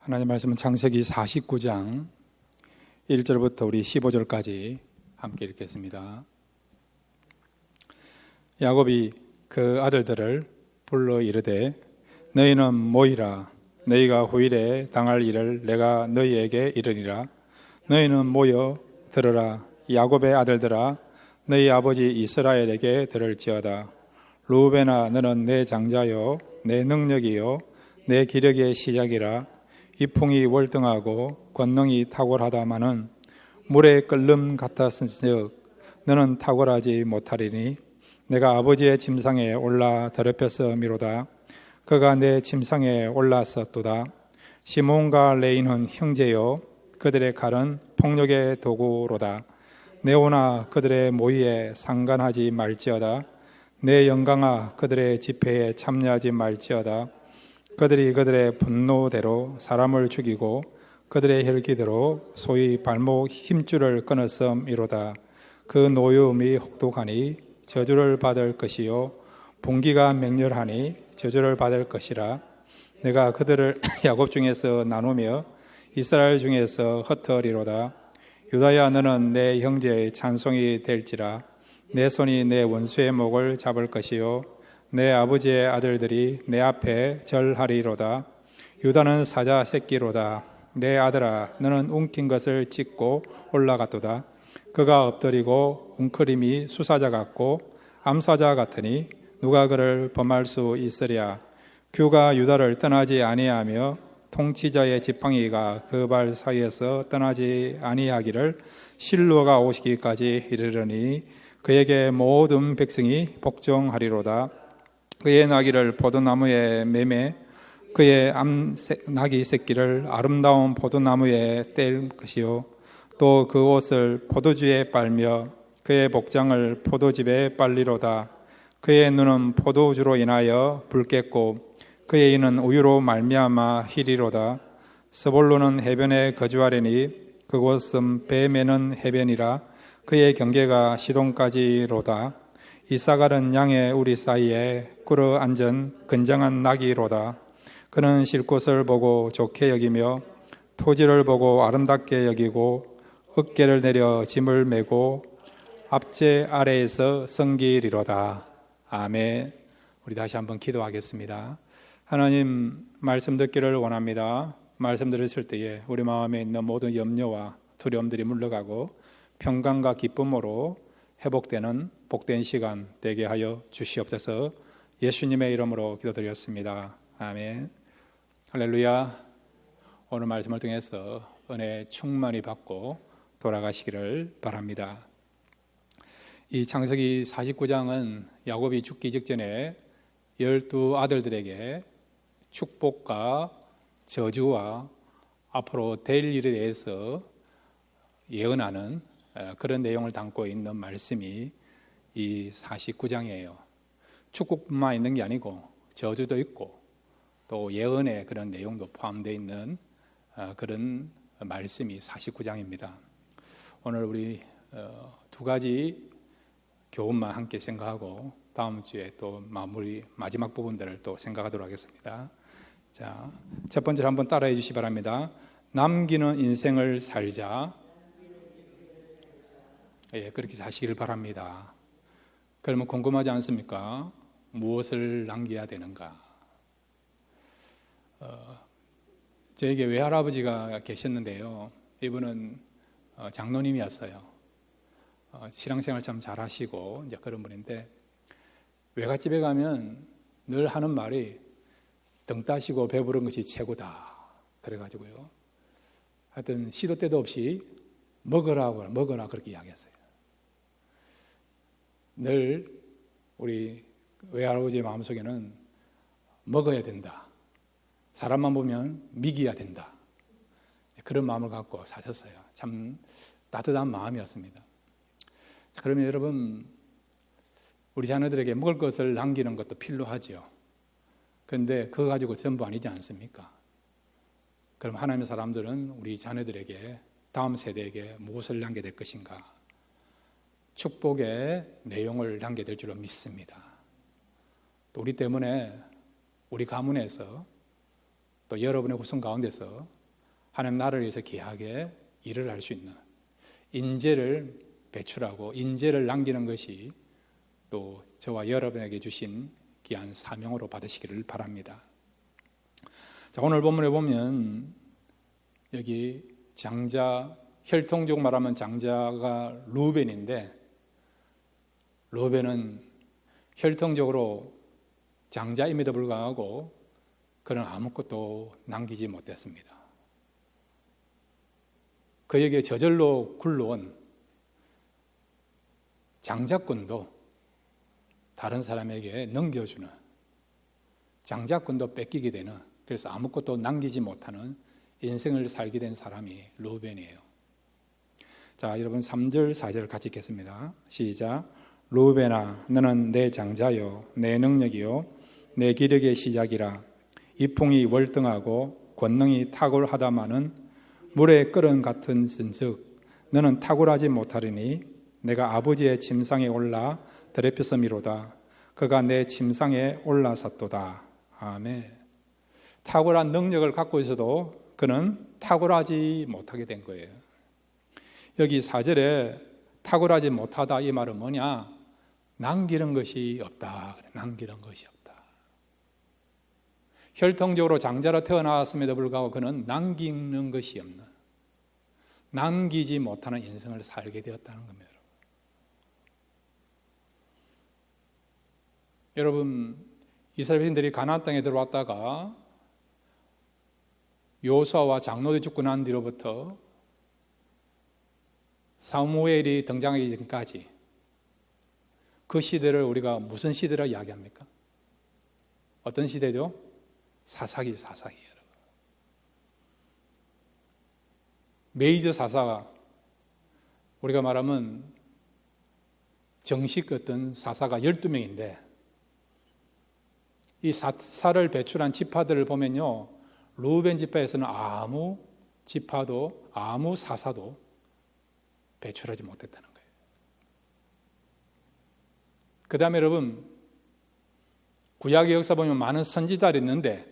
하나님 말씀은 창세기 49장 1절부터 우리 15절까지 함께 읽겠습니다. 야곱이 그 아들들을 불러 이르되 너희는 모이라. 너희가 후일에 당할 일을 내가 너희에게 이르리라. 너희는 모여 들으라. 야곱의 아들들아, 너희 아버지 이스라엘에게 들을지어다. 루벤아, 너는 내 장자요 내 능력이요 내 기력의 시작이라. 위풍이 월등하고 권능이 탁월하다마는 물의 끓는 같았은즉 너는 탁월하지 못하리니 내가 아버지의 침상에 올라 더럽혔음이로다. 그가 내 침상에 올랐었도다. 시몬과 레이는 형제요 그들의 칼은 폭력의 도구로다. 네오나 그들의 모의에 상관하지 말지어다. 내 영광아 그들의 집회에 참여하지 말지어다. 그들이 그들의 분노대로 사람을 죽이고 그들의 혈기대로 소위 발목 힘줄을 끊었음이로다. 그 노여움이 혹독하니 저주를 받을 것이요 분기가 맹렬하니 저주를 받을 것이라. 내가 그들을 야곱 중에서 나누며 이스라엘 중에서 흩으리로다. 유다야, 너는 내 형제의 찬송이 될지라. 내 손이 내 원수의 목을 잡을 것이요 내 아버지의 아들들이 내 앞에 절하리로다. 유다는 사자 새끼로다. 내 아들아, 너는 움킨 것을 찢고 올라갔도다. 그가 엎드리고 웅크림이 수사자 같고 암사자 같으니 누가 그를 범할 수 있으랴. 규가 유다를 떠나지 아니하며 통치자의 지팡이가 그 발 사이에서 떠나지 아니하기를 실로가 오시기까지 이르르니 그에게 모든 백성이 복종하리로다. 그의 나귀를 포도나무에 매매 그의 나귀 새끼를 아름다운 포도나무에 뗄 것이요 또 그 옷을 포도주에 빨며 그의 복장을 포도즙에 빨리로다. 그의 눈은 포도주로 인하여 붉겠고 그의 이는 우유로 말미암아 희리로다. 스볼론은 해변에 거주하려니 그곳은 배 매는 해변이라. 그의 경계가 시돈까지로다. 이사갈은 양의 우리 사이에 꿇어 앉은 건장한 나귀로다. 그는 쉴 곳을 보고 좋게 여기며 토지를 보고 아름답게 여기고 어깨를 내려 짐을 메고 앞제 아래에서 섬기리로다. 아멘. 우리 다시 한번 기도하겠습니다. 하나님, 말씀 듣기를 원합니다. 말씀 들으실 때에 우리 마음에 있는 모든 염려와 두려움들이 물러가고 평강과 기쁨으로 회복되는 복된 시간 되게 하여 주시옵소서. 예수님의 이름으로 기도드렸습니다. 아멘. 할렐루야. 오늘 말씀을 통해서 은혜 충만히 받고 돌아가시기를 바랍니다. 이 창세기 49장은 야곱이 죽기 직전에 12 아들들에게 축복과 저주와 앞으로 될 일에 대해서 예언하는 그런 내용을 담고 있는 말씀이 이 49장이에요. 축복뿐만 있는 게 아니고 저주도 있고 또 예언의 그런 내용도 포함되어 있는 그런 말씀이 49장입니다. 오늘 우리 두 가지 교훈만 함께 생각하고 다음 주에 또 마지막 부분들을 또 생각하도록 하겠습니다. 자, 첫 번째로 한번 따라해 주시기 바랍니다. 남기는 인생을 살자. 예, 그렇게 사시기를 바랍니다. 그러면 궁금하지 않습니까? 무엇을 남겨야 되는가? 저에게 외할아버지가 계셨는데요. 이분은 장로님이었어요. 신앙생활 참 잘하시고 이제 그런 분인데 외갓집에 가면 늘 하는 말이 등 따시고 배부른 것이 최고다. 그래가지고요. 하여튼 시도 때도 없이 먹어라 그렇게 이야기했어요. 늘 우리 외할아버지의 마음속에는 먹어야 된다. 사람만 보면 미겨야 된다. 그런 마음을 갖고 사셨어요. 참 따뜻한 마음이었습니다. 그러면 여러분, 우리 자녀들에게 먹을 것을 남기는 것도 필요하죠. 그런데 그거 가지고 전부 아니지 않습니까? 그럼 하나님의 사람들은 우리 자녀들에게 다음 세대에게 무엇을 남게 될 것인가? 축복의 내용을 남게 될 줄로 믿습니다. 또 우리 때문에 우리 가문에서 또 여러분의 후손 가운데서 하나님 나라를 위해서 귀하게 일을 할 수 있는 인재를 배출하고 인재를 남기는 것이 또 저와 여러분에게 주신 귀한 사명으로 받으시기를 바랍니다. 자, 오늘 본문에 보면 여기 장자, 혈통적으로 말하면 장자가 루벤인데, 루벤은 혈통적으로 장자임에도 불구하고 그는 아무것도 남기지 못했습니다. 그에게 저절로 굴러온 장자권도 다른 사람에게 넘겨주는, 장자권도 뺏기게 되는, 그래서 아무것도 남기지 못하는 인생을 살게 된 사람이 루벤이에요. 자, 여러분 3절 4절 같이 읽겠습니다. 시작. 루벤아, 너는 내 장자요 내 능력이요 내 기력의 시작이라. 이풍이 월등하고 권능이 탁월하다마는 물에 끓은 같은 쓴즉 너는 탁월하지 못하리니 내가 아버지의 침상에 올라 더럽혔음이로다. 그가 내 침상에 올라섰도다. 아멘. 탁월한 능력을 갖고 있어도 그는 탁월하지 못하게 된 거예요. 여기 4절에 탁월하지 못하다 이 말은 뭐냐? 남기는 것이 없다. 남기는 것이 없다. 혈통적으로 장자로 태어났음에도 불구하고 그는 남기는 것이 없는, 남기지 못하는 인생을 살게 되었다는 겁니다. 여러분, 이스라엘 백성들이 가나안 땅에 들어왔다가 여호수아와 장로들이 죽고 난 뒤로부터 사무엘이 등장하기 전까지 그 시대를 우리가 무슨 시대라 이야기합니까? 어떤 시대죠? 사사기, 사사기. 메이저 사사가, 우리가 말하면 정식 어떤 사사가 12명인데 이 사사를 배출한 지파들을 보면요, 루벤 지파에서는 아무 지파도 아무 사사도 배출하지 못했다는 거예요. 그 다음에 여러분, 구약의 역사 보면 많은 선지자들이 있는데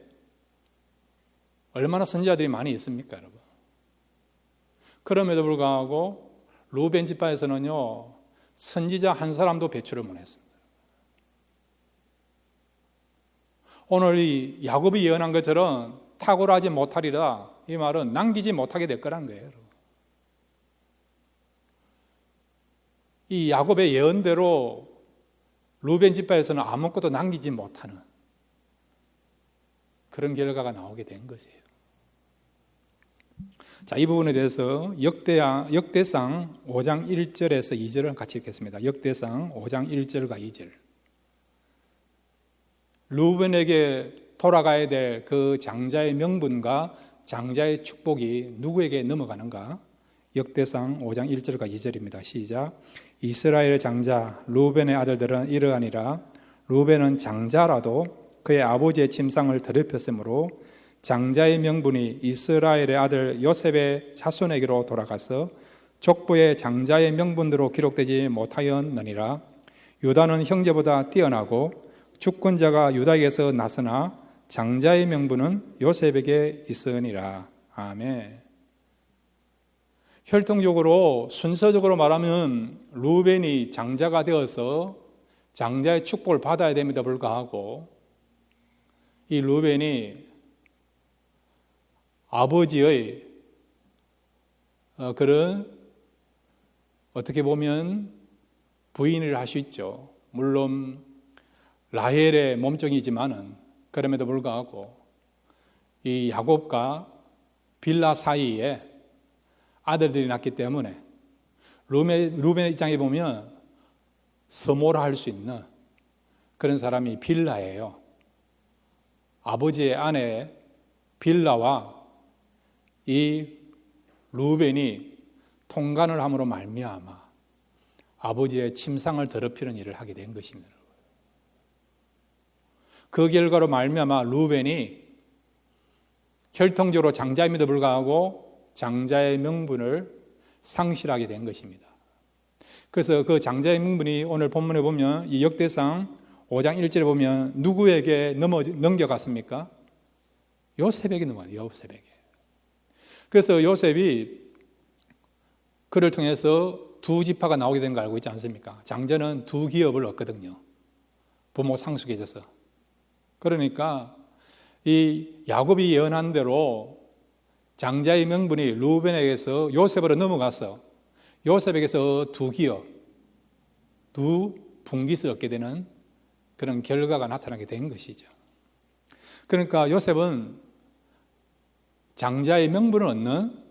얼마나 선지자들이 많이 있습니까, 여러분? 그럼에도 불구하고 루벤 지파에서는요, 선지자 한 사람도 배출을 못했습니다. 오늘 이 야곱이 예언한 것처럼 탁월하지 못하리라, 이 말은 남기지 못하게 될 거란 거예요, 여러분. 이 야곱의 예언대로 루벤 지파에서는 아무것도 남기지 못하는 그런 결과가 나오게 된 것이에요. 자, 이 부분에 대해서 역대상 5장 1절에서 2절을 같이 읽겠습니다. 역대상 5장 1절과 2절. 루벤에게 돌아가야 될 그 장자의 명분과 장자의 축복이 누구에게 넘어가는가? 역대상 5장 1절과 2절입니다. 시작. 이스라엘의 장자 루벤의 아들들은 이러하니라. 루벤은 장자라도 그의 아버지의 침상을 더럽혔으므로 장자의 명분이 이스라엘의 아들 요셉의 자손에게로 돌아가서 족보의 장자의 명분대로 기록되지 못하였느니라. 유다는 형제보다 뛰어나고 주권자가 유다에게서 나서나 장자의 명분은 요셉에게 있으니라. 아멘. 혈통적으로 순서적으로 말하면 루벤이 장자가 되어서 장자의 축복을 받아야 됩니다. 불구하고 이 루벤이 아버지의 그런 어떻게 보면 부인을 할 수 있죠. 물론 라헬의 몸종이지만은 그럼에도 불구하고 이 야곱과 빌라 사이에 아들들이 낳기 때문에 루벤의 입장에 보면 서모라 할 수 있는 그런 사람이 빌라예요. 아버지의 아내 빌라와 이 루벤이 통간을 함으로 말미암아 아버지의 침상을 더럽히는 일을 하게 된 것입니다. 그 결과로 말미암아 루벤이 혈통적으로 장자임에도 불구하고 장자의 명분을 상실하게 된 것입니다. 그래서 그 장자의 명분이 오늘 본문에 보면 이 역대상 5장 1절에 보면 누구에게 넘겨갔습니까? 요셉에게 넘어가요. 요셉에게. 그래서 요셉이 그를 통해서 두 지파가 나오게 된 거 알고 있지 않습니까? 장자는 두 기업을 얻거든요. 부모 상속에 있어서. 그러니까 이 야곱이 예언한 대로 장자의 명분이 루벤에게서 요셉으로 넘어가서 요셉에게서 두 기업, 두 분깃을 얻게 되는 그런 결과가 나타나게 된 것이죠. 그러니까 요셉은 장자의 명분을 얻는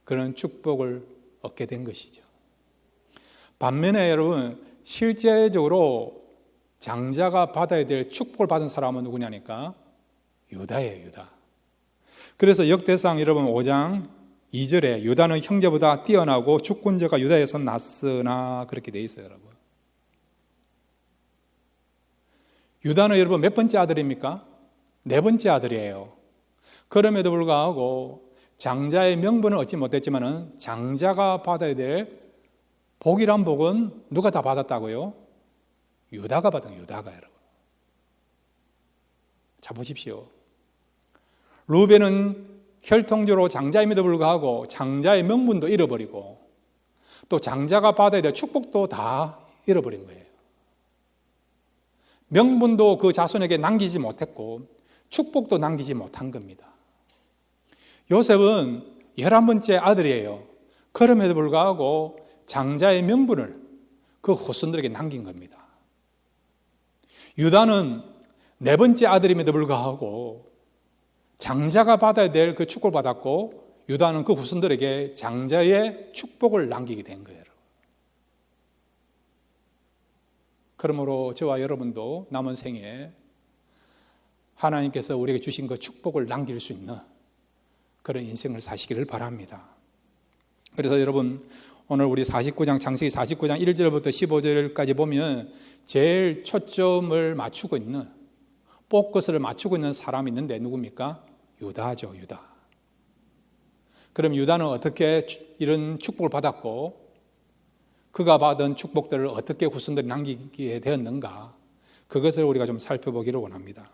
그런 축복을 얻게 된 것이죠. 반면에 여러분, 실제적으로 장자가 받아야 될 축복을 받은 사람은 누구냐니까? 유다예요, 유다. 그래서 역대상 여러분 5장 2절에 유다는 형제보다 뛰어나고 주권자가 유다에서 났으나 그렇게 돼 있어요, 여러분. 유다는 여러분 몇 번째 아들입니까? 네 번째 아들이에요. 그럼에도 불구하고 장자의 명분을 얻지 못했지만은 장자가 받아야 될 복이란 복은 누가 다 받았다고요? 유다가 받은 거예요, 유다가 여러분. 자, 보십시오. 루벤은 혈통적으로 장자임에도 불구하고 장자의 명분도 잃어버리고 또 장자가 받아야 될 축복도 다 잃어버린 거예요. 명분도 그 자손에게 남기지 못했고 축복도 남기지 못한 겁니다. 요셉은 11번째 아들이에요. 그럼에도 불구하고 장자의 명분을 그 후손들에게 남긴 겁니다. 유다는 4번째 아들임에도 불구하고 장자가 받아야 될 그 축복을 받았고 유다는 그 후손들에게 장자의 축복을 남기게 된 거예요. 그러므로 저와 여러분도 남은 생에 하나님께서 우리에게 주신 그 축복을 남길 수 있는 그런 인생을 사시기를 바랍니다. 그래서 여러분 오늘 우리 49장 창세기 49장 1절부터 15절까지 보면 제일 초점을 맞추고 있는 포커스를 맞추고 있는 사람이 있는데 누굽니까? 유다죠, 유다. 그럼 유다는 어떻게 이런 축복을 받았고 그가 받은 축복들을 어떻게 후손들이 남기게 되었는가? 그것을 우리가 좀 살펴보기를 원합니다.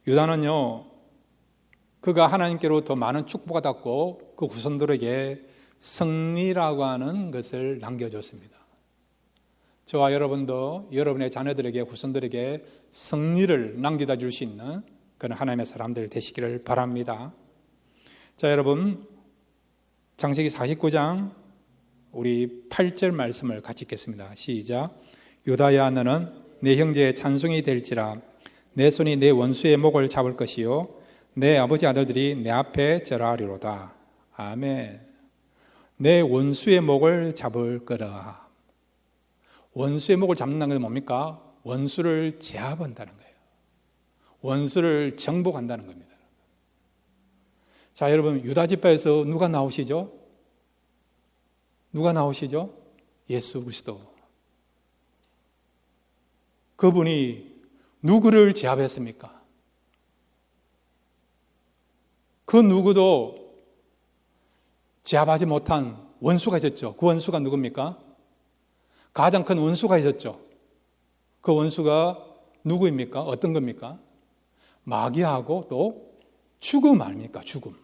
유다는요, 그가 하나님께로부터 많은 축복을 받았고 그 후손들에게 승리라고 하는 것을 남겨줬습니다. 저와 여러분도 여러분의 자녀들에게 후손들에게 승리를 남겨다 줄 수 있는 그런 하나님의 사람들 되시기를 바랍니다. 자, 여러분 창세기 49장 우리 8절 말씀을 같이 읽겠습니다. 시작. 유다야 너는 내 형제의 찬송이 될지라 내 손이 내 원수의 목을 잡을 것이요 내 아버지 아들들이 내 앞에 절하리로다. 아멘. 내 원수의 목을 잡을 거라. 원수의 목을 잡는다는 건 뭡니까? 원수를 제압한다는 거예요. 원수를 정복한다는 겁니다. 자, 여러분 유다 지파에서 누가 나오시죠? 누가 나오시죠? 예수 그리스도. 그분이 누구를 제압했습니까? 그 누구도 제압하지 못한 원수가 있었죠. 그 원수가 누굽니까? 가장 큰 원수가 있었죠. 그 원수가 누구입니까? 어떤 겁니까? 마귀하고 또 죽음 아닙니까? 죽음.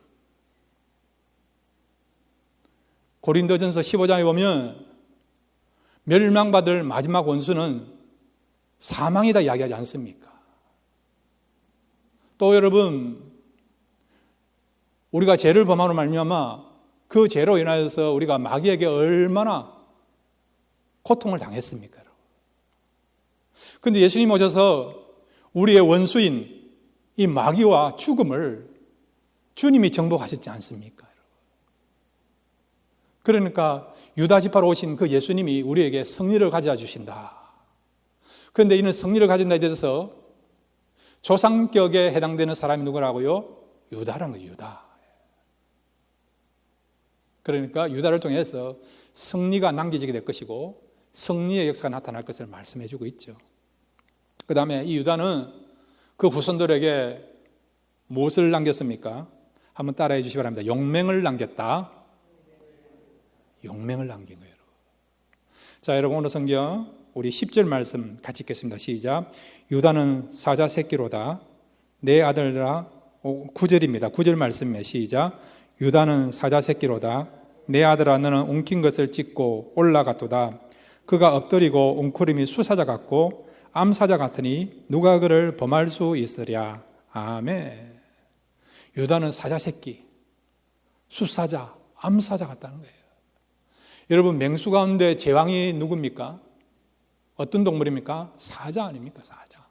고린도전서 15장에 보면 멸망받을 마지막 원수는 사망이다 이야기하지 않습니까? 또 여러분 우리가 죄를 범함으로 말미암아 그 죄로 인하여서 우리가 마귀에게 얼마나 고통을 당했습니까? 그런데 예수님 오셔서 우리의 원수인 이 마귀와 죽음을 주님이 정복하셨지 않습니까? 그러니까 유다 지파로 오신 그 예수님이 우리에게 승리를 가져다 주신다. 그런데 이는 승리를 가진다 에 대해서 조상격에 해당되는 사람이 누구라고요? 유다라는 거예요. 유다. 그러니까 유다를 통해서 승리가 남겨지게 될 것이고 승리의 역사가 나타날 것을 말씀해 주고 있죠. 그 다음에 이 유다는 그 후손들에게 무엇을 남겼습니까? 한번 따라해 주시기 바랍니다. 용맹을 남겼다. 용맹을 남긴 거예요. 자, 여러분 오늘 성경 우리 10절 말씀 같이 읽겠습니다. 시작. 유다는 사자 새끼로다. 내 아들들아 9절입니다. 9절 말씀에 시작. 유다는 사자 새끼로다. 내 아들아 너는 웅킨 것을 찢고 올라갔도다. 그가 엎드리고 웅크림이 수사자 같고 암사자 같으니 누가 그를 범할 수 있으랴. 아멘. 유다는 사자 새끼, 수사자, 암사자 같다는 거예요. 여러분, 맹수 가운데 제왕이 누굽니까? 어떤 동물입니까? 사자 아닙니까? 사자.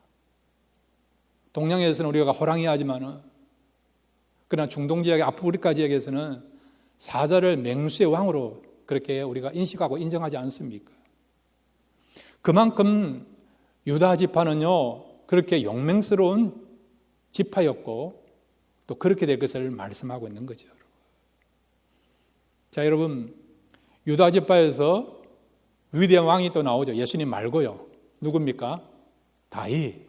동양에서는 우리가 호랑이 하지만은, 그러나 중동 지역의 아프리카 지역에서는 사자를 맹수의 왕으로 그렇게 우리가 인식하고 인정하지 않습니까? 그만큼 유다 지파는요, 그렇게 용맹스러운 지파였고 또 그렇게 될 것을 말씀하고 있는 거죠. 자, 여러분, 유다 지파에서 위대한 왕이 또 나오죠. 예수님 말고요. 누굽니까? 다윗.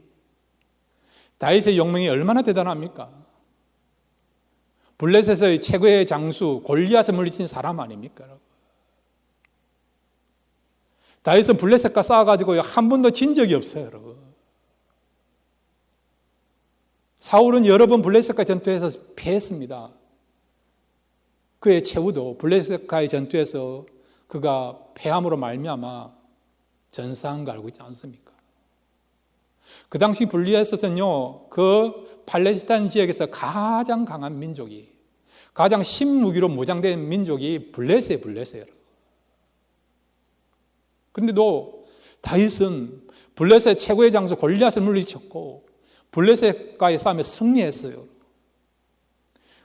다윗의 용맹이 얼마나 대단합니까? 블레셋의 최고의 장수 골리앗을 물리친 사람 아닙니까? 다윗은 블레셋과 싸워가지고 한 번도 진 적이 없어요, 여러분. 사울은 여러 번 블레셋과 전투에서 패했습니다. 그의 최후도 블레셋과의 전투에서 그가 패함으로 말미암아 전사한 거 알고 있지 않습니까? 그 당시 블레셋은요, 그 팔레스타인 지역에서 가장 강한 민족이, 가장 신무기로 무장된 민족이 블레셋이에요. 그런데도 다윗은 블레셋 최고의 장수 골리앗을 물리쳤고 블레셋과의 싸움에 승리했어요.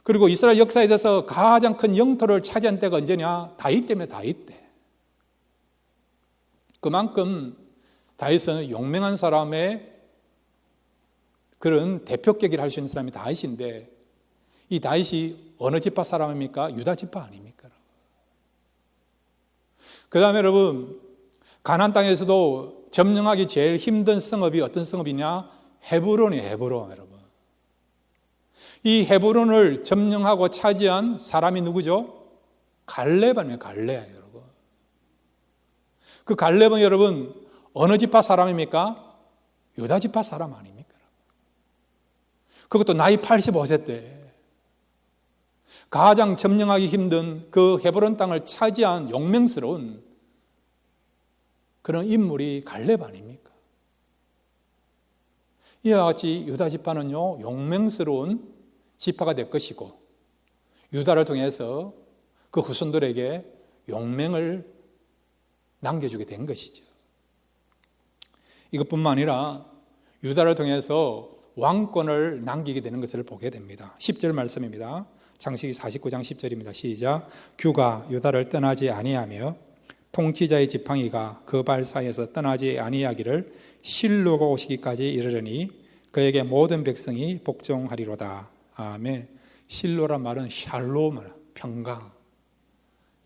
그리고 이스라엘 역사에 있어서 가장 큰 영토를 차지한 때가 언제냐? 다윗 때문에 다윗 때. 그만큼 다윗은 용맹한 사람의 그런 대표격이라 할 수 있는 사람이 다윗인데, 이 다윗이 어느 지파 사람입니까? 유다 지파 아닙니까? 그 다음에 여러분, 가나안 땅에서도 점령하기 제일 힘든 성읍이 어떤 성읍이냐? 헤브론이에요. 헤브론. 여러분, 이 헤브론을 점령하고 차지한 사람이 누구죠? 갈렙 아니에요? 갈렙. 여러분, 그 갈렙은 여러분 어느 지파 사람입니까? 유다 지파 사람 아닙니까? 그것도 나이 85세 때 가장 점령하기 힘든 그 헤브론 땅을 차지한 용맹스러운 그런 인물이 갈렙 아닙니까? 이와 같이 유다 지파는요, 용맹스러운 지파가 될 것이고, 유다를 통해서 그 후손들에게 용맹을 남겨주게 된 것이죠. 이것뿐만 아니라 유다를 통해서 왕권을 남기게 되는 것을 보게 됩니다. 10절 말씀입니다. 창세기 49장 10절입니다. 시작. 규가 유다를 떠나지 아니하며 통치자의 지팡이가 그 발 사이에서 떠나지 아니하기를 실로가 오시기까지 이르려니 그에게 모든 백성이 복종하리로다. 아멘. 실로란 말은 샬롬, 평강,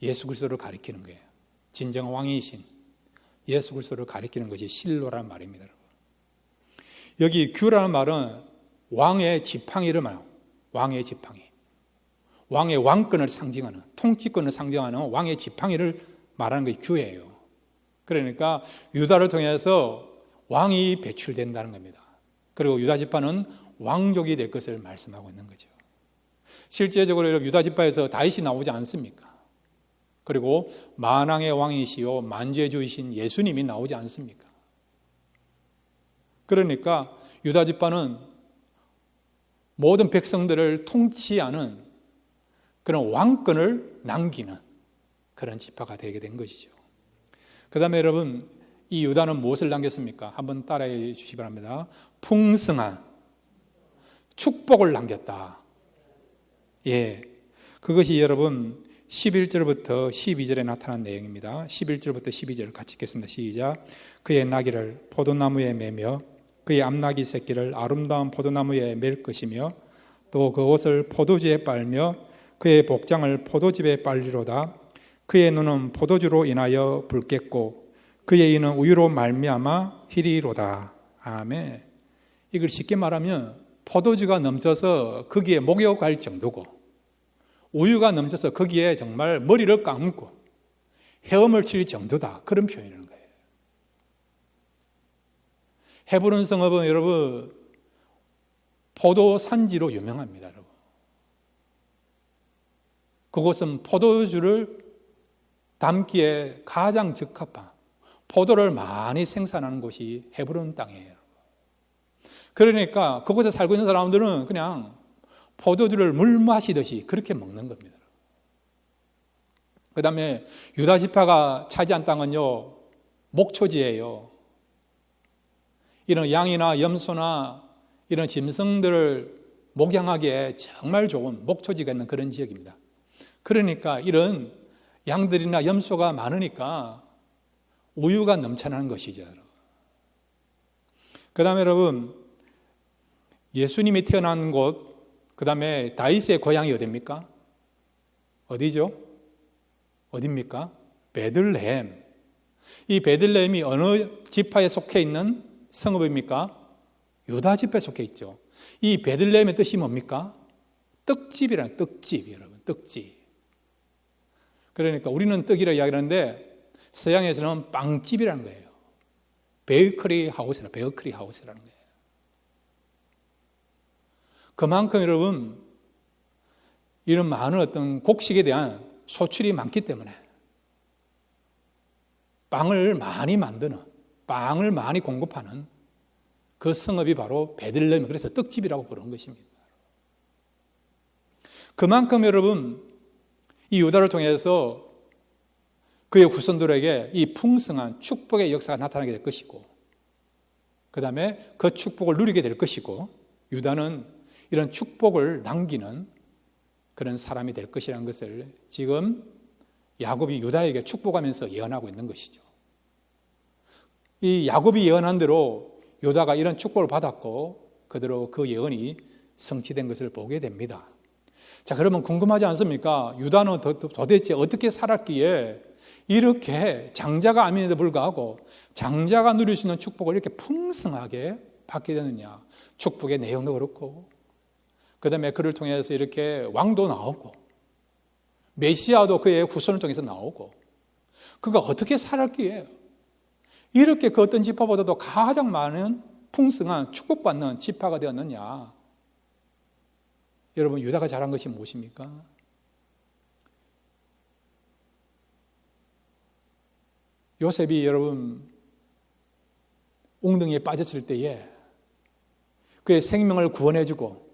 예수 그리스도를 가리키는 거예요. 진정한 왕이신 예수 그리스도를 가리키는 것이 실로란 말입니다. 여기 규라는 말은 왕의 지팡이를 말해요. 왕의 지팡이. 왕의 왕권을 상징하는, 통치권을 상징하는 왕의 지팡이를 말하는 것이 규예요. 그러니까 유다를 통해서 왕이 배출된다는 겁니다. 그리고 유다 지파는 왕족이 될 것을 말씀하고 있는 거죠. 실제적으로 유다 지파에서 다윗이 나오지 않습니까? 그리고 만왕의 왕이시요 만주의 주이신 예수님이 나오지 않습니까? 그러니까 유다 지파는 모든 백성들을 통치하는 그런 왕권을 남기는 그런 지파가 되게 된 것이죠. 그 다음에 여러분, 이 유다는 무엇을 남겼습니까? 한번 따라해 주시기 바랍니다. 풍성한 축복을 남겼다. 예, 그것이 여러분 11절부터 12절에 나타난 내용입니다. 11절부터 12절 같이 읽겠습니다. 시작. 그의 나귀를 포도나무에 매며 그의 암나귀 새끼를 아름다운 포도나무에 맬 것이며 또 그 옷을 포도주에 빨며 그의 복장을 포도즙에 빨리로다. 그의 눈은 포도주로 인하여 붉겠고 그의 이는 우유로 말미암아 희리로다. 아멘. 이걸 쉽게 말하면 포도주가 넘쳐서 거기에 목욕할 정도고 우유가 넘쳐서 거기에 정말 머리를 감고 헤엄을 칠 정도다. 그런 표현이라는 거예요. 헤브론 성읍은 여러분 포도 산지로 유명합니다, 여러분. 그곳은 포도주를 담기에 가장 적합한, 포도를 많이 생산하는 곳이 헤브론 땅이에요. 그러니까 그곳에 살고 있는 사람들은 그냥 포도주를 물 마시듯이 그렇게 먹는 겁니다. 그 다음에 유다 지파가 차지한 땅은요, 목초지예요. 이런 양이나 염소나 이런 짐승들을 목양하기에 정말 좋은 목초지가 있는 그런 지역입니다. 그러니까 이런 양들이나 염소가 많으니까 우유가 넘쳐나는 것이죠. 그 다음에 여러분, 예수님이 태어난 곳, 그 다음에 다윗의 고향이 어디입니까? 어디죠? 어디입니까? 베들레헴. 이 베들레헴이 어느 지파에 속해 있는 성읍입니까? 유다 지파에 속해 있죠. 이 베들레헴의 뜻이 뭡니까? 떡집이라는, 떡집, 여러분, 떡집. 그러니까 우리는 떡이라고 이야기하는데 서양에서는 빵집이라는 거예요. 베이커리 하우스라는 거예요. 그만큼 여러분, 이런 많은 어떤 곡식에 대한 소출이 많기 때문에 빵을 많이 만드는, 빵을 많이 공급하는 그 성읍이 바로 베들레헴, 그래서 떡집이라고 부르는 것입니다. 그만큼 여러분, 이 유다를 통해서 그의 후손들에게 이 풍성한 축복의 역사가 나타나게 될 것이고, 그 다음에 그 축복을 누리게 될 것이고, 유다는 이런 축복을 남기는 그런 사람이 될 것이라는 것을 지금 야곱이 유다에게 축복하면서 예언하고 있는 것이죠. 이 야곱이 예언한 대로 유다가 이런 축복을 받았고 그대로 그 예언이 성취된 것을 보게 됩니다. 자, 그러면 궁금하지 않습니까? 유다는 도대체 어떻게 살았기에 이렇게 장자가 아민에도 불구하고 장자가 누릴 수 있는 축복을 이렇게 풍성하게 받게 되느냐. 축복의 내용도 그렇고, 그 다음에 그를 통해서 이렇게 왕도 나오고 메시아도 그의 후손을 통해서 나오고, 그가 어떻게 살았기에 이렇게 그 어떤 지파보다도 가장 많은 풍성한 축복받는 지파가 되었느냐. 여러분, 유다가 잘한 것이 무엇입니까? 요셉이 여러분 웅덩이에 빠졌을 때에 그의 생명을 구원해주고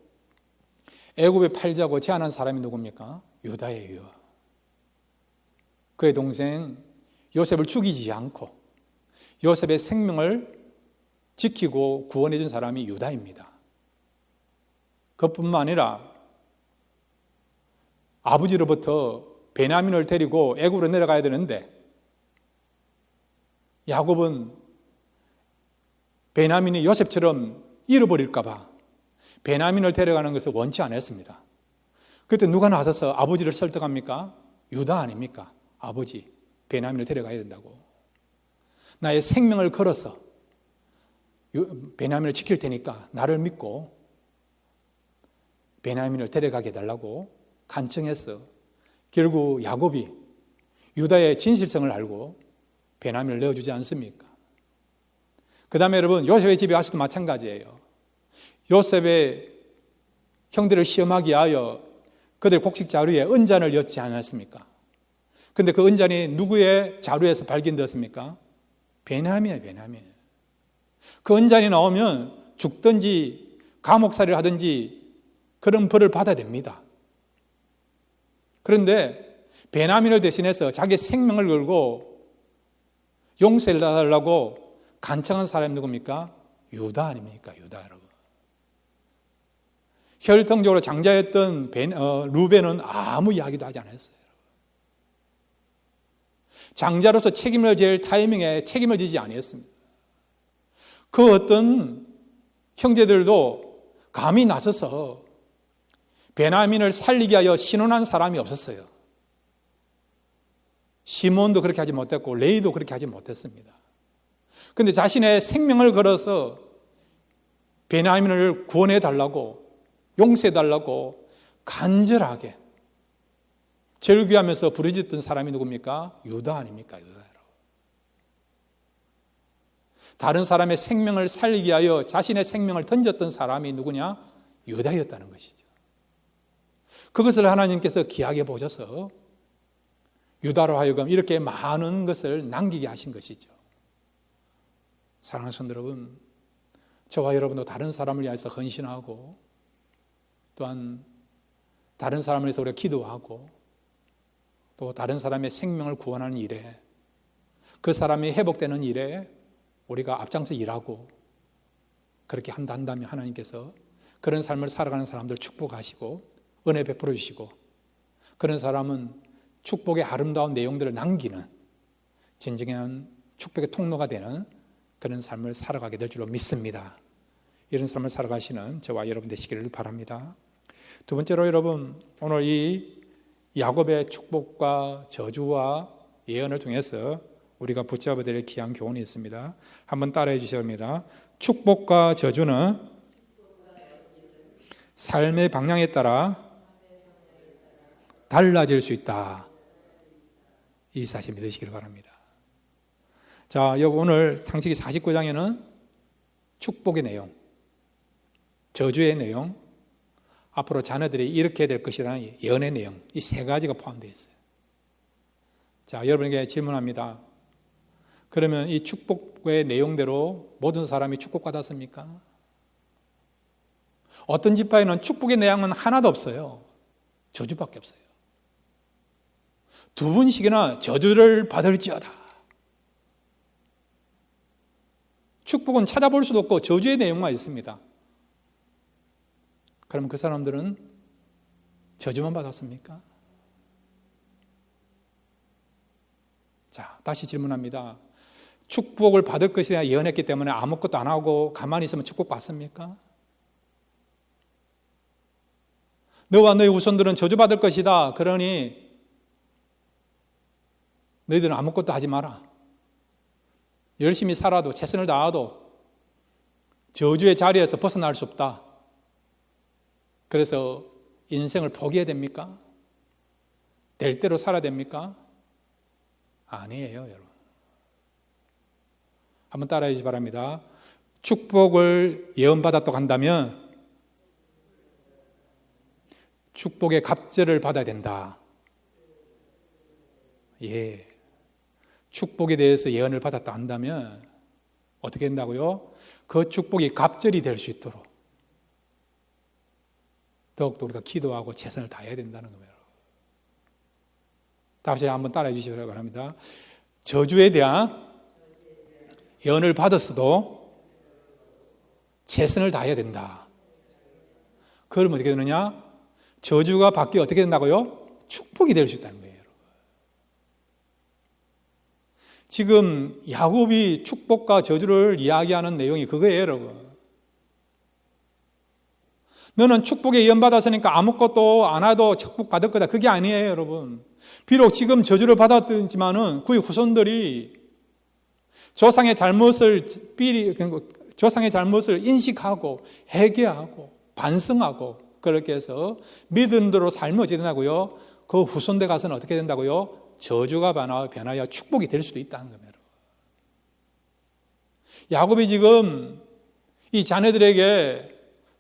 애굽에 팔자고 제안한 사람이 누굽니까? 유다예요. 그의 동생 요셉을 죽이지 않고 요셉의 생명을 지키고 구원해준 사람이 유다입니다. 그뿐만 아니라 아버지로부터 베냐민을 데리고 애굽으로 내려가야 되는데 야곱은 베냐민이 요셉처럼 잃어버릴까 봐 베냐민을 데려가는 것을 원치 않았습니다. 그때 누가 나서서 아버지를 설득합니까? 유다 아닙니까? 아버지, 베냐민을 데려가야 된다고. 나의 생명을 걸어서 베냐민을 지킬 테니까 나를 믿고 베냐민을 데려가게 해달라고 간청해서 결국 야곱이 유다의 진실성을 알고 베냐민을 내어주지 않습니까? 그 다음에 여러분, 요셉의 집에 가서도 마찬가지예요. 요셉의 형들을 시험하기 위하여 그들 곡식 자루에 은잔을 엿지 않았습니까? 근데 그 은잔이 누구의 자루에서 발견되었습니까? 베냐민이에요, 베냐민. 그 은잔이 나오면 죽든지 감옥살이를 하든지 그런 벌을 받아야 됩니다. 그런데 베냐민을 대신해서 자기 생명을 걸고 용서를 해달라고 간청한 사람이 누굽니까? 유다 아닙니까? 유다 여러분. 혈통적으로 장자였던 루벤은 아무 이야기도 하지 않았어요. 장자로서 책임을 질 타이밍에 책임을 지지 아니했습니다. 그 어떤 형제들도 감히 나서서 베냐민을 살리기 위하여 신원한 사람이 없었어요. 시몬도 그렇게 하지 못했고 레이도 그렇게 하지 못했습니다. 그런데 자신의 생명을 걸어서 베냐민을 구원해 달라고 용서해 달라고 간절하게 절규하면서 부르짖던 사람이 누굽니까? 유다 아닙니까? 유다. 다른 사람의 생명을 살리기 위하여 자신의 생명을 던졌던 사람이 누구냐? 유다였다는 것이죠. 그것을 하나님께서 귀하게 보셔서 유다로 하여금 이렇게 많은 것을 남기게 하신 것이죠. 사랑하는 성도 여러분, 저와 여러분도 다른 사람을 위해서 헌신하고 또한 다른 사람을 위해서 우리가 기도하고 또 다른 사람의 생명을 구원하는 일에, 그 사람이 회복되는 일에 우리가 앞장서 일하고 그렇게 한다면 하나님께서 그런 삶을 살아가는 사람들 축복하시고 은혜 베풀어 주시고, 그런 사람은 축복의 아름다운 내용들을 남기는 진정한 축복의 통로가 되는 그런 삶을 살아가게 될 줄로 믿습니다. 이런 삶을 살아가시는 저와 여러분 되시기를 바랍니다. 두 번째로 여러분, 오늘 이 야곱의 축복과 저주와 예언을 통해서 우리가 붙잡아야 될 귀한 교훈이 있습니다. 한번 따라해 주셔야 합니다. 축복과 저주는 삶의 방향에 따라 달라질 수 있다. 이 사실 믿으시길 바랍니다. 자, 여기 오늘 창세기 49장에는 축복의 내용, 저주의 내용, 앞으로 자녀들이 이렇게 될 것이라는 예언의 내용, 이 세 가지가 포함되어 있어요. 자, 여러분에게 질문합니다. 그러면 이 축복의 내용대로 모든 사람이 축복받았습니까? 어떤 지파에는 축복의 내용은 하나도 없어요. 저주밖에 없어요. 두 번씩이나 저주를 받을지어다. 축복은 찾아볼 수도 없고 저주의 내용만 있습니다. 그럼 그 사람들은 저주만 받았습니까? 자, 다시 질문합니다. 축복을 받을 것이라 예언했기 때문에 아무것도 안 하고 가만히 있으면 축복 받습니까? 너와 너의 후손들은 저주받을 것이다. 그러니 너희들은 아무것도 하지 마라. 열심히 살아도 최선을 다해도 저주의 자리에서 벗어날 수 없다. 그래서 인생을 포기해야 됩니까? 될 대로 살아야 됩니까? 아니에요, 여러분. 한번 따라해 주시기 바랍니다. 축복을 예언받았다고 한다면 축복의 갑절을 받아야 된다. 예. 축복에 대해서 예언을 받았다 한다면 어떻게 된다고요? 그 축복이 갑절이 될 수 있도록 더욱더 우리가 기도하고 최선을 다해야 된다는 거예요. 다시 한번 따라해 주시기 바랍니다. 저주에 대한 예언을 받았어도 최선을 다해야 된다. 그러면 어떻게 되느냐? 저주가 바뀌어 어떻게 된다고요? 축복이 될 수 있다는 거예요. 지금 야곱이 축복과 저주를 이야기하는 내용이 그거예요, 여러분. 너는 축복에 예언받았으니까 아무것도 안 해도 축복 받을 거다. 그게 아니에요, 여러분. 비록 지금 저주를 받았지만은 그의 후손들이 조상의 잘못을 인식하고 회개하고 반성하고 그렇게 해서 믿음대로 살면 어떻게 된다고요? 그 후손들 가서는 어떻게 된다고요? 저주가 변하여 축복이 될 수도 있다는 겁니다. 야곱이 지금 이 자녀들에게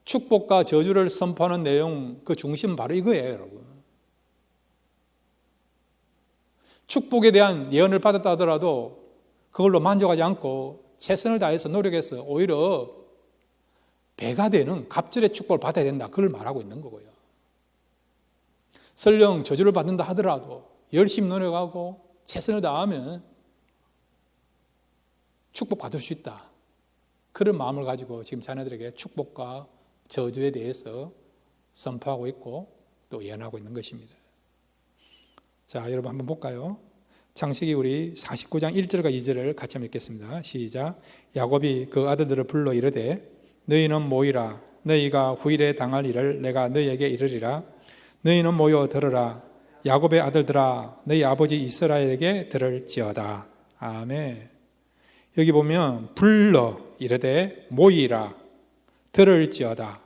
축복과 저주를 선포하는 내용, 그 중심은 바로 이거예요, 여러분. 축복에 대한 예언을 받았다 하더라도 그걸로 만족하지 않고 최선을 다해서 노력해서 오히려 배가 되는 갑절의 축복을 받아야 된다. 그걸 말하고 있는 거고요. 설령 저주를 받는다 하더라도 열심히 노력하고 최선을 다하면 축복받을 수 있다. 그런 마음을 가지고 지금 자녀들에게 축복과 저주에 대해서 선포하고 있고 또 예언하고 있는 것입니다. 자, 여러분 한번 볼까요? 창세기 우리 49장 1절과 2절을 같이 한번 읽겠습니다. 시작. 야곱이 그 아들들을 불러 이르되 너희는 모이라. 너희가 후일에 당할 일을 내가 너희에게 이르리라. 너희는 모여 들으라. 야곱의 아들들아 너희 아버지 이스라엘에게 들을지어다. 아멘. 여기 보면 불러 이르되 모이라 들을지어다.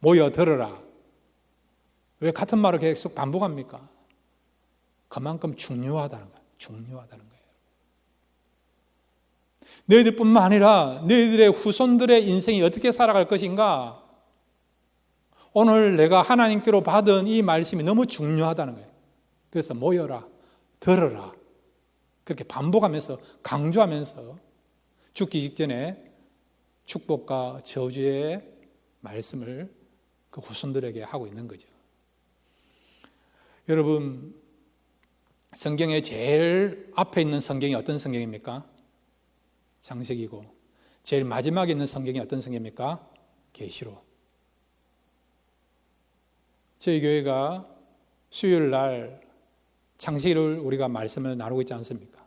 모여 들으라. 왜 같은 말을 계속 반복합니까? 그만큼 중요하다는 거예요. 중요하다는 거예요. 너희들뿐만 아니라 너희들의 후손들의 인생이 어떻게 살아갈 것인가 오늘 내가 하나님께로 받은 이 말씀이 너무 중요하다는 거예요. 그래서 모여라, 들어라. 그렇게 반복하면서 강조하면서 죽기 직전에 축복과 저주의 말씀을 그 후손들에게 하고 있는 거죠. 여러분, 성경에 제일 앞에 있는 성경이 어떤 성경입니까? 창세기고, 제일 마지막에 있는 성경이 어떤 성경입니까? 계시록. 저희 교회가 수요일 날 창세기를 우리가 말씀을 나누고 있지 않습니까?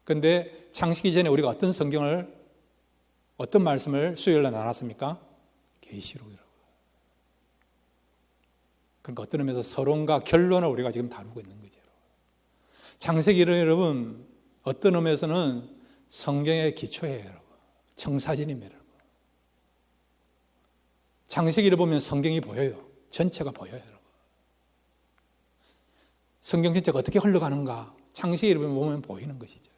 그런데 창세기 전에 우리가 어떤 말씀을 수요일 날 나눴습니까? 계시록이라고. 그러니까 어떤 의미에서 서론과 결론을 우리가 지금 다루고 있는 거죠. 창세기는 여러분 어떤 의미에서는 성경의 기초예요, 여러분. 청사진입니다, 여러분. 창세기를 보면 성경이 보여요. 전체가 보여요, 여러분. 성경 전체가 어떻게 흘러가는가 창세기를 보면 보이는 것이죠.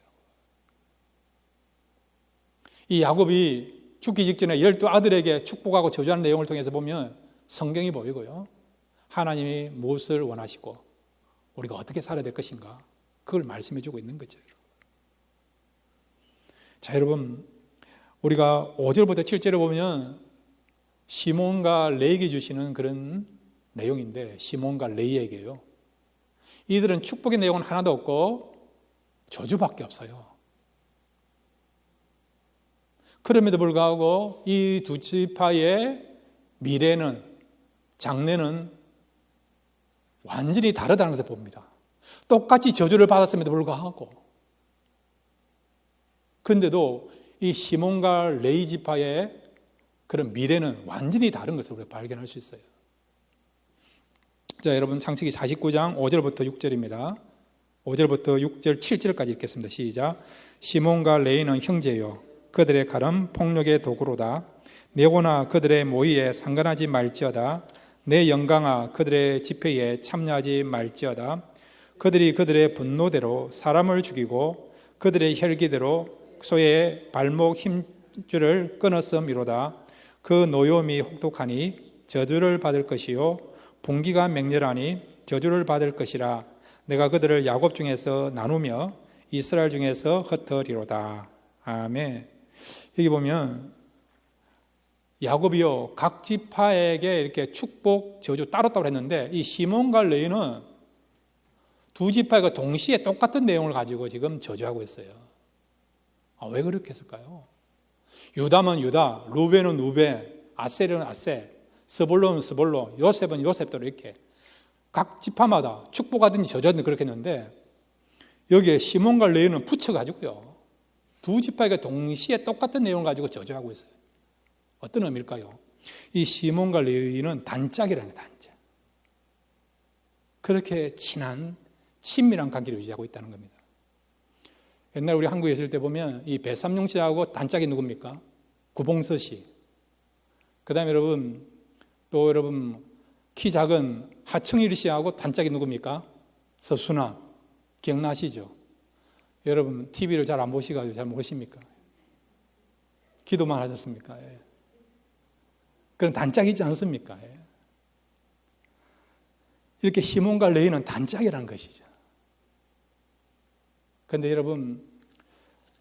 이 야곱이 죽기 직전에 12아들에게 축복하고 저주하는 내용을 통해서 보면 성경이 보이고요. 하나님이 무엇을 원하시고 우리가 어떻게 살아야 될 것인가 그걸 말씀해 주고 있는 거죠. 자, 여러분, 우리가 5절부터 7절을 보면 시몬과 레이에게 주시는 그런 내용인데, 시몬과 레이에게요. 이들은 축복의 내용은 하나도 없고 저주밖에 없어요. 그럼에도 불구하고 이 두 지파의 미래는, 장래는 완전히 다르다는 것을 봅니다. 똑같이 저주를 받았음에도 불구하고. 그런데도 이 시몬과 레위 지파의 그런 미래는 완전히 다른 것을 우리가 발견할 수 있어요. 자, 여러분, 창세기 49장 5절부터 6절입니다. 5절부터 6절, 7절까지 읽겠습니다. 시작. 시몬과 레위는 형제요, 그들의 칼은 폭력의 도구로다. 내고나 그들의 모의에 상관하지 말지어다. 내 영광아 그들의 집회에 참여하지 말지어다. 그들이 그들의 분노대로 사람을 죽이고 그들의 혈기대로 소의 발목 힘줄을 끊었음이로다. 그 노염이 혹독하니 저주를 받을 것이요 봉기가 맹렬하니 저주를 받을 것이라. 내가 그들을 야곱 중에서 나누며 이스라엘 중에서 흩으리로다. 아멘. 여기 보면 야곱이요 각 지파에게 이렇게 축복, 저주 따로따로 했는데 이 시몬과 레위는 두 지파가 동시에 똑같은 내용을 가지고 지금 저주하고 있어요. 왜 그렇게 했을까요? 유다면 유다, 루벤은 루벤, 아셀은 아셀, 스볼론은 스볼론, 요셉은 요셉대로 이렇게 각 지파마다 축복하든지 저주하든지 그렇게 했는데 여기에 시몬과 레위는 붙여가지고요 두 지파가 동시에 똑같은 내용을 가지고 저주하고 있어요. 어떤 의미일까요? 이 시몬과 레위는 단짝이라는 거예요, 단짝. 그렇게 친한 친밀한 관계를 유지하고 있다는 겁니다. 옛날 우리 한국에 있을 때 보면 이 배삼룡 씨하고 단짝이 누굽니까? 구봉서 씨. 그 다음에 여러분 키 작은 하청일 씨하고 단짝이 누굽니까? 서순아. 기억나시죠? 여러분 TV를 잘 안 보시가지고 잘 모르십니까? 기도만 하셨습니까? 예. 그런 단짝이지 않습니까? 예. 이렇게 시몬과 레위는 단짝이라는 것이죠. 그런데 여러분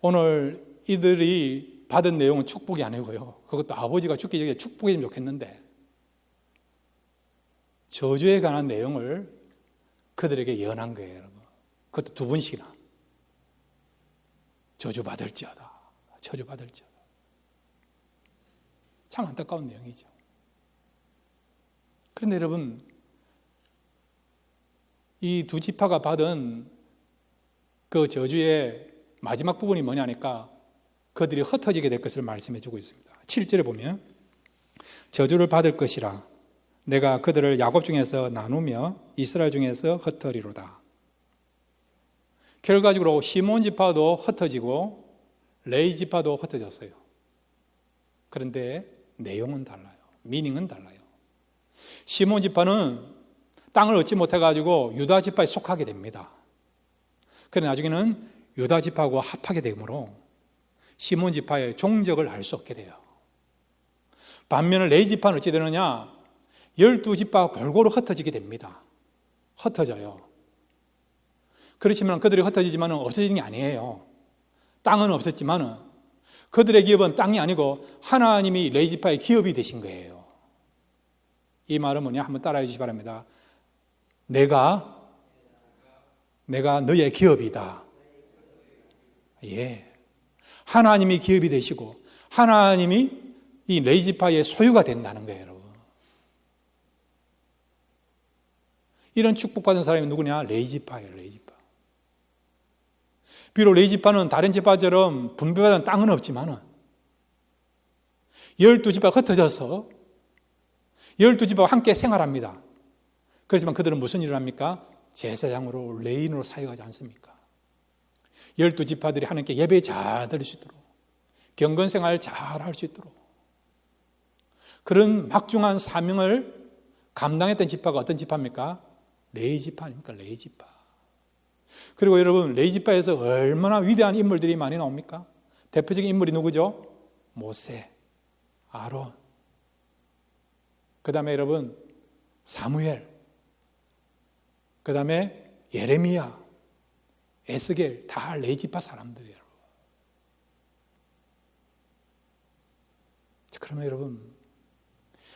오늘 이들이 받은 내용은 축복이 아니고요. 그것도 아버지가 죽기 전에 축복이면 좋겠는데 저주에 관한 내용을 그들에게 예언한 거예요, 여러분. 그것도 두 번씩이나. 저주받을지어다. 저주받을지어다. 참 안타까운 내용이죠. 그런데 여러분 이 두 지파가 받은 그 저주의 마지막 부분이 뭐냐니까 그들이 흩어지게 될 것을 말씀해 주고 있습니다. 7절에 보면 저주를 받을 것이라. 내가 그들을 야곱 중에서 나누며 이스라엘 중에서 흩으리로다. 결과적으로 시몬 지파도 흩어지고 레위 지파도 흩어졌어요. 그런데 내용은 달라요. 미닝은 달라요. 시몬 지파는 땅을 얻지 못해가지고 유다 지파에 속하게 됩니다. 그런데 나중에는 유다 지파하고 합하게 되므로 시몬 지파의 종적을 알 수 없게 돼요. 반면에 레위 지파는 어찌 되느냐? 12지파가 골고루 흩어지게 됩니다. 흩어져요. 그렇지만 그들이 흩어지지만 없어지는 게 아니에요. 땅은 없었지만 그들의 기업은 땅이 아니고 하나님이 레위지파의 기업이 되신 거예요. 이 말은 뭐냐? 한번 따라해 주시기 바랍니다. 내가 너의 기업이다. 예. 하나님이 기업이 되시고 하나님이 이 레위지파의 소유가 된다는 거예요, 여러분. 이런 축복받은 사람이 누구냐? 레위지파예요, 레위지파. 비록 레위지파는 다른 지파처럼 분배받은 땅은 없지만 12지파가 흩어져서 12지파와 함께 생활합니다. 그렇지만 그들은 무슨 일을 합니까? 제사장으로 레인으로 사역하지 않습니까? 12지파들이 하나님께 예배 잘 드릴 수 있도록 경건생활 잘 할 수 있도록 그런 막중한 사명을 감당했던 지파가 어떤 지파입니까? 레위지파 아닙니까? 레위지파. 그리고 여러분, 레위지파에서 얼마나 위대한 인물들이 많이 나옵니까? 대표적인 인물이 누구죠? 모세, 아론, 그 다음에 여러분 사무엘, 그 다음에 예레미야, 에스겔, 다 레위지파 사람들이에요. 그러면 여러분,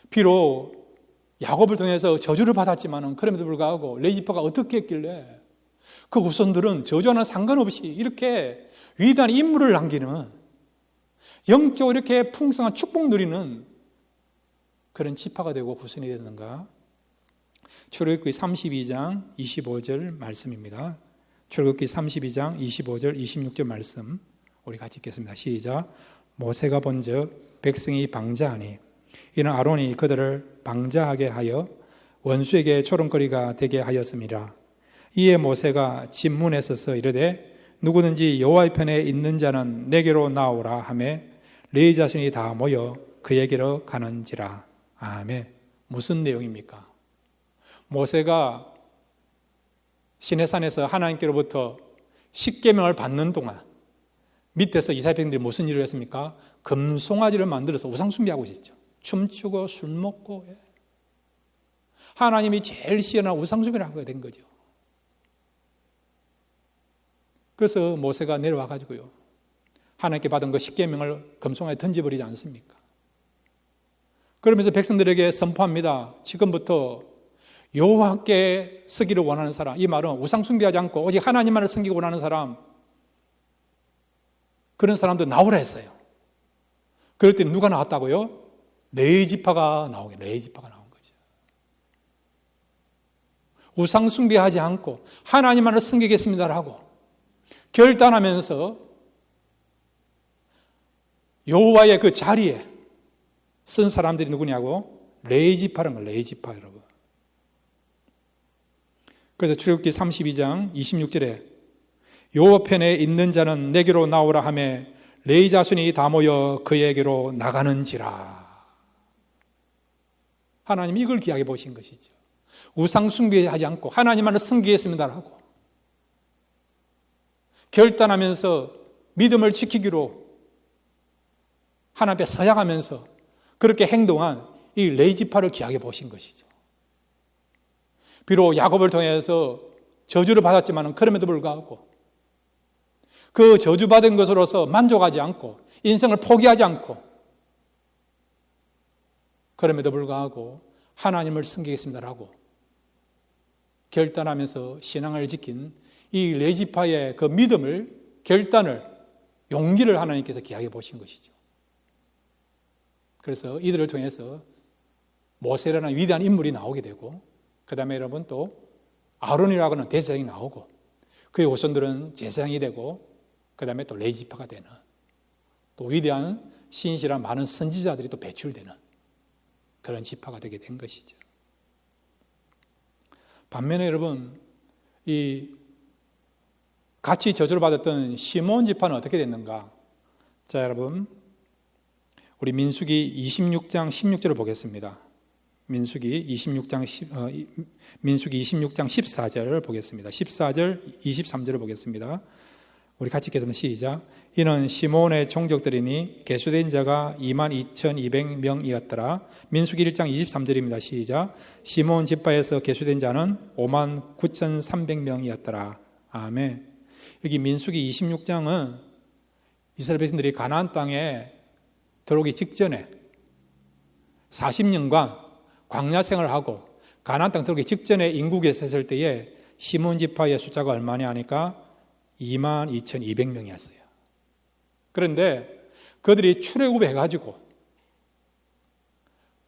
비록 야곱을 통해서 저주를 받았지만 그럼에도 불구하고 레위지파가 어떻게 했길래 그 후손들은 저주와는 상관없이 이렇게 위대한 인물을 남기는, 영적으로 이렇게 풍성한 축복 누리는 그런 지파가 되고 후손이 됐는가? 출애굽기 32장 25절 말씀입니다. 출애굽기 32장 25절 26절 말씀 우리 같이 읽겠습니다. 시작. 모세가 본즉 백성이 방자하니 이는 아론이 그들을 방자하게 하여 원수에게 조롱거리가 되게 하였음이라. 이에 모세가 진문에 서서 이르되 누구든지 여호와의 편에 있는 자는 내게로 나오라 하매 레위 자손이 다 모여 그에게로 가는지라. 아멘. 무슨 내용입니까? 모세가 시내산에서 하나님께로부터 십계명을 받는 동안 밑에서 이스라엘 백성들이 무슨 일을 했습니까? 금송아지를 만들어서 우상숭배하고 있었죠. 춤추고 술 먹고, 하나님이 제일 시원한 우상숭배를 하게 된 거죠. 그래서 모세가 내려와 가지고요, 하나님께 받은 그 십계명을 금송아지에 던져버리지 않습니까? 그러면서 백성들에게 선포합니다. 지금부터 여호와께 서기를 원하는 사람, 이 말은 우상숭배하지 않고 오직 하나님만을 섬기고 원하는 사람, 그런 사람들 나오라 했어요. 그럴 때 누가 나왔다고요? 레위지파가 나오게, 레위지파가 나온 거죠. 우상숭배하지 않고 하나님만을 섬기겠습니다라고 결단하면서 여호와의 그 자리에 쓴 사람들이 누구냐고? 레위지파라는 거예요, 레위지파 여러분. 그래서 출애굽기 32장 26절에 여호와 편에 있는 자는 내게로 나오라 하며 레위 자손이 다 모여 그에게로 나가는지라. 하나님이 이걸 기약해 보신 것이죠. 우상 숭배하지 않고 하나님만을 섬기겠습니다라고 결단하면서 믿음을 지키기로 하나님 앞에 서약하면서 그렇게 행동한 이 레위지파를 기약해 보신 것이죠. 비록 야곱을 통해서 저주를 받았지만 그럼에도 불구하고 그 저주받은 것으로서 만족하지 않고 인생을 포기하지 않고 그럼에도 불구하고 하나님을 섬기겠습니다라고 결단하면서 신앙을 지킨 이 레위지파의 그 믿음을, 결단을, 용기를 하나님께서 기약해 보신 것이죠. 그래서 이들을 통해서 모세라는 위대한 인물이 나오게 되고, 그 다음에 여러분 또 아론이라고 하는 대제사장이 나오고, 그의 후손들은 제사장이 되고, 그 다음에 또 레위지파가 되는, 또 위대한 신실한 많은 선지자들이 또 배출되는 그런 지파가 되게 된 것이죠. 반면에 여러분, 이 같이 저주를 받았던 시몬 지파는 어떻게 됐는가? 자, 여러분, 우리 민수기 26장 16절을 보겠습니다. 민수기 26장 14절을 보겠습니다. 14절, 23절을 보겠습니다. 우리 같이 읽겠습니다. 시작. 이는 시몬의 종족들이니 계수된 자가 22,200명이었더라. 민수기 1장 23절입니다. 시작. 시몬 지파에서 계수된 자는 59,300명이었더라. 아멘. 여기 민수기 26장은 이스라엘 백성들이 가나안 땅에 들어오기 직전에 40년간 광야 생활을 하고 가나안 땅 들어오기 직전에 인구계에 셌을 때에 시몬 지파의 숫자가 얼마냐 하니까 22,200명이었어요. 그런데 그들이 출애굽해가지고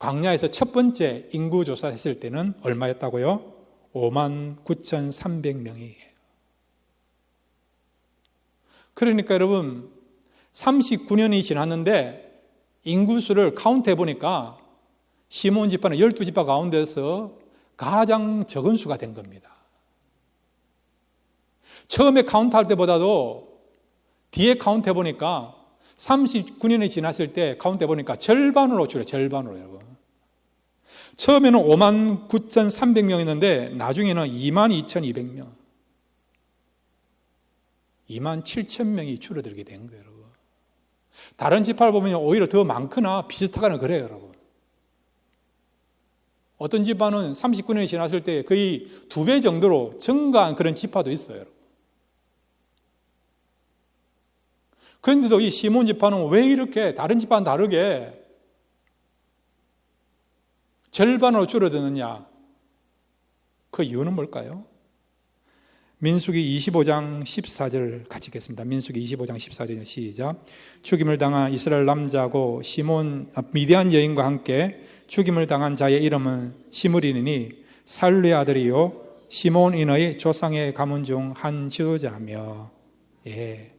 광야에서 첫 번째 인구조사했을 때는 얼마였다고요? 59,300명이에요. 그러니까 여러분 39년이 지났는데 인구수를 카운트해 보니까 시몬 지파는 12지파 가운데서 가장 적은 수가 된 겁니다. 처음에 카운트할 때보다도 뒤에 카운트해 보니까 39년이 지났을 때 카운트해 보니까 절반으로 줄여요. 절반으로 여러분. 처음에는 59,300명이었는데 나중에는 22,200명 27,000명이 줄어들게 된 거예요. 여러분. 다른 지파를 보면 오히려 더 많거나 비슷하거나 그래요. 여러분. 어떤 지파는 39년이 지났을 때 거의 2배 정도로 증가한 그런 지파도 있어요. 여러분. 그런데도 이 시몬 지파는 왜 이렇게 다른 지파는 다르게 절반으로 줄어드느냐? 그 이유는 뭘까요? 민수기 25장 14절 같이 읽겠습니다. 민수기 25장 14절 시작. 죽임을 당한 이스라엘 남자고 미디안 여인과 함께 죽임을 당한 자의 이름은 시므리니 살루의 아들이요 시몬인의 조상의 가문 중 한 지도자며. 예.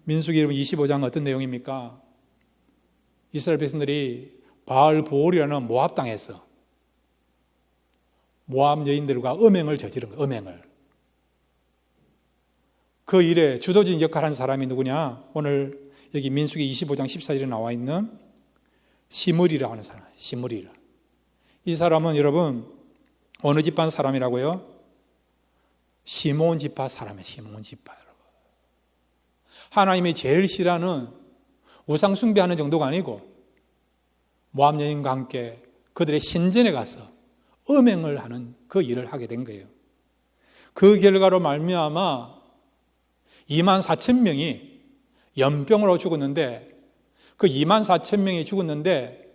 민수기 25장 어떤 내용입니까? 이스라엘 백성들이 바알보올이라는 모압 땅에서 모압 여인들과 음행을 저지른 거예요. 음행을. 그 일에 주도적인 역할을 한 사람이 누구냐? 오늘 여기 민수기 25장 14절에 나와 있는 시므리라고 하는 사람. 시므리라. 이 사람은 여러분 어느 지파 사람이라고요? 시몬 지파 사람이에요. 시몬 지파 여러분. 하나님이 제일 싫어하는 우상 숭배하는 정도가 아니고 모압 여인과 함께 그들의 신전에 가서 음행을 하는 그 일을 하게 된 거예요. 그 결과로 말미암아 24,000명이 연병으로 죽었는데 그 24,000명이 죽었는데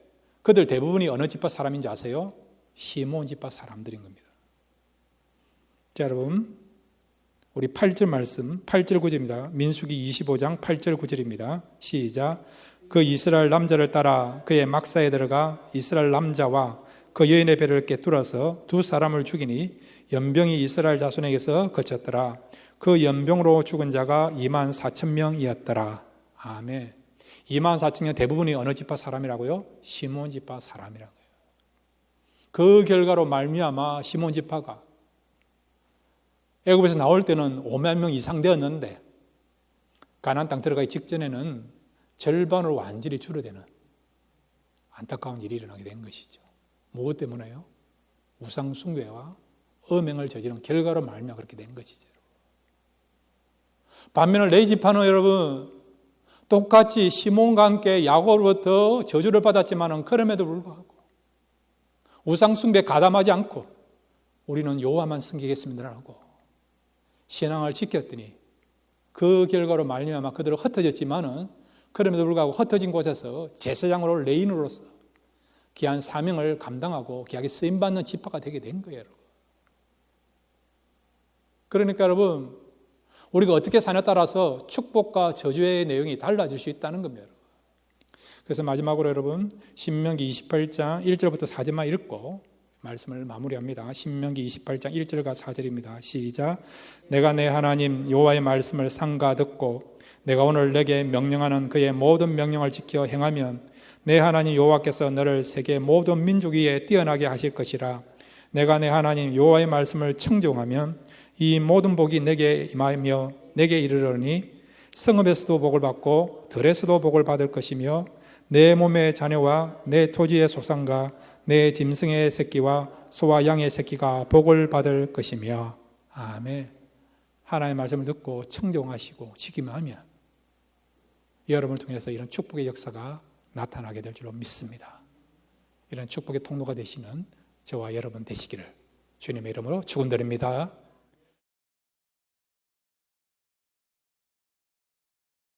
그들 대부분이 어느 지파 사람인지 아세요? 시몬 지파 사람들인 겁니다. 자, 여러분 우리 8절 말씀 8절 9절입니다. 민수기 25장 8절 9절입니다. 시작. 그 이스라엘 남자를 따라 그의 막사에 들어가 이스라엘 남자와 그 여인의 배를 꿰뚫어서 두 사람을 죽이니 연병이 이스라엘 자손에게서 그쳤더라. 그 연병으로 죽은 자가 24,000명이었더라. 아멘. 24,000명 대부분이 어느 지파 사람이라고요? 시몬 지파 사람이라고요. 그 결과로 말미암아 시몬 지파가 애굽에서 나올 때는 5만 명 이상 되었는데 가나안 땅 들어가기 직전에는 절반으로 완전히 줄어드는 안타까운 일이 일어나게 된 것이죠. 무엇 때문에요? 우상 숭배와 음행을 저지른 결과로 말미암아 그렇게 된 것이죠. 반면에 레위 지파는 여러분 똑같이 시몬과 함께 야곱으로부터 저주를 받았지만 그럼에도 불구하고 우상 숭배에 가담하지 않고 우리는 여호와만 섬기겠습니다라고 신앙을 지켰더니 그 결과로 말미암아 그들은 흩어졌지만은 그럼에도 불구하고 흩어진 곳에서 제사장으로 레인으로서 귀한 사명을 감당하고 귀하게 쓰임받는 지파가 되게 된 거예요. 여러분. 그러니까 여러분 우리가 어떻게 사냐에 따라서 축복과 저주의 내용이 달라질 수 있다는 겁니다. 그래서 마지막으로 여러분 신명기 28장 1절부터 4절만 읽고 말씀을 마무리합니다. 신명기 28장 1절과 4절입니다. 시작. 내가 내 하나님 여호와의 말씀을 삼가 듣고 내가 오늘 내게 명령하는 그의 모든 명령을 지켜 행하면 내 하나님 여호와께서 너를 세계 모든 민족 위에 뛰어나게 하실 것이라. 내가 내 하나님 여호와의 말씀을 청종하면 이 모든 복이 내게 임하며 내게 이르러니 성읍에서도 복을 받고 들에서도 복을 받을 것이며 내 몸의 자녀와 내 토지의 소산과 내 짐승의 새끼와 소와 양의 새끼가 복을 받을 것이며. 아멘. 하나님의 말씀을 듣고 청종하시고 지키면 하면 여러분을 통해서 이런 축복의 역사가 나타나게 될 줄로 믿습니다. 이런 축복의 통로가 되시는 저와 여러분 되시기를 주님의 이름으로 축원드립니다.